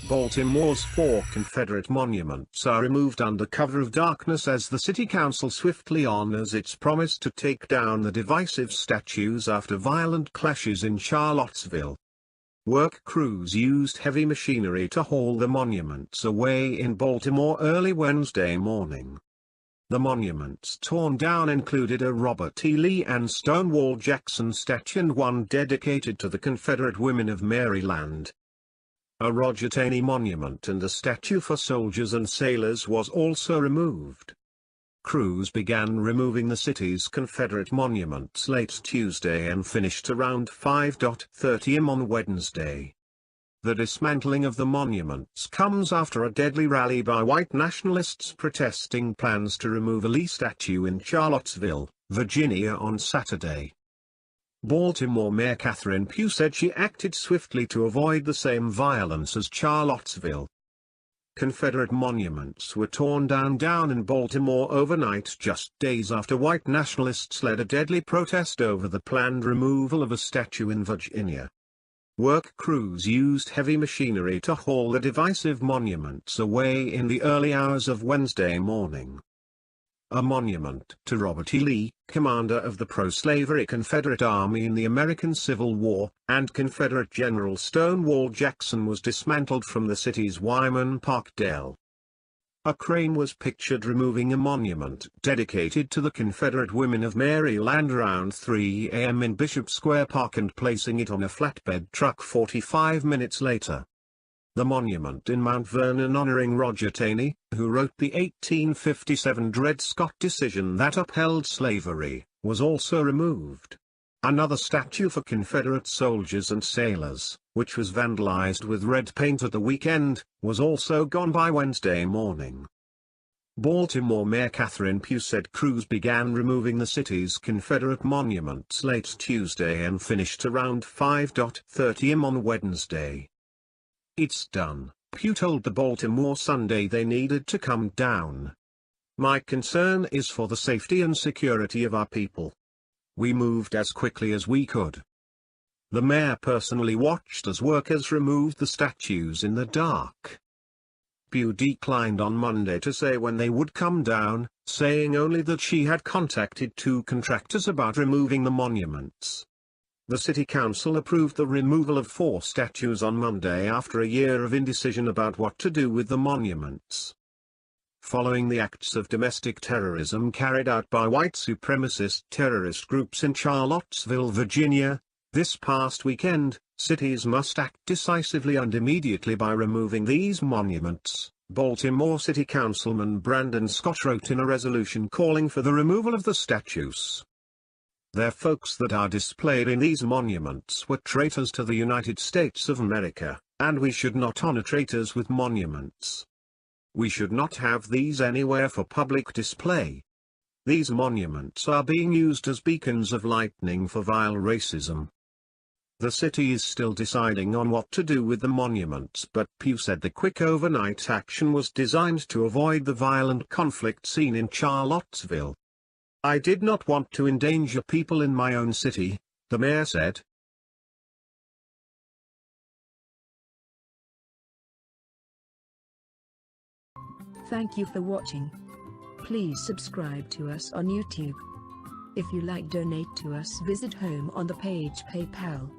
Baltimore's 4 Confederate monuments are removed under cover of darkness as the city council swiftly honors its promise to take down the divisive statues after violent clashes in Charlottesville. Work crews used heavy machinery to haul the monuments away in Baltimore early Wednesday morning. The monuments torn down included a Robert E. Lee and Stonewall Jackson statue and one dedicated to the Confederate Women of Maryland. A Roger Taney monument and a statue for soldiers and sailors was also removed. Crews began removing the city's Confederate monuments late Tuesday and finished around 5:30 am on Wednesday. The dismantling of the monuments comes after a deadly rally by white nationalists protesting plans to remove a Lee statue in Charlottesville, Virginia on Saturday. Baltimore Mayor Catherine Pugh said she acted swiftly to avoid the same violence as Charlottesville. Confederate monuments were torn down in Baltimore overnight just days after white nationalists led a deadly protest over the planned removal of a statue in Virginia. Work crews used heavy machinery to haul the divisive monuments away in the early hours of Wednesday morning. A monument to Robert E. Lee, commander of the pro-slavery Confederate Army in the American Civil War, and Confederate General Stonewall Jackson was dismantled from the city's Wyman Park Dell. A crane was pictured removing a monument dedicated to the Confederate Women of Maryland around 3 a.m. in Bishop Square Park and placing it on a flatbed truck 45 minutes later. The monument in Mount Vernon honoring Roger Taney, who wrote the 1857 Dred Scott decision that upheld slavery, was also removed. Another statue for Confederate soldiers and sailors, which was vandalized with red paint at the weekend, was also gone by Wednesday morning. Baltimore Mayor Catherine Pugh said crews began removing the city's Confederate monuments late Tuesday and finished around 5:30 am on Wednesday. "It's done," Pugh told the Baltimore Sunday. "They needed to come down. My concern is for the safety and security of our people. We moved as quickly as we could." The mayor personally watched as workers removed the statues in the dark. Pugh declined on Monday to say when they would come down, saying only that she had contacted 2 contractors about removing the monuments. The city council approved the removal of 4 statues on Monday after a year of indecision about what to do with the monuments. Following the acts of domestic terrorism carried out by white supremacist terrorist groups in Charlottesville, Virginia, this past weekend, cities must act decisively and immediately by removing these monuments, Baltimore City Councilman Brandon Scott wrote in a resolution calling for the removal of the statues. "They're folks that are displayed in these monuments were traitors to the United States of America, and we should not honor traitors with monuments. We should not have these anywhere for public display. These monuments are being used as beacons of lightning for vile racism." The city is still deciding on what to do with the monuments, but Pugh said the quick overnight action was designed to avoid the violent conflict seen in Charlottesville. "I did not want to endanger people in my own city," the mayor said. Thank you for watching. Please subscribe to us on YouTube. If you like, donate to us, visit home on the page PayPal.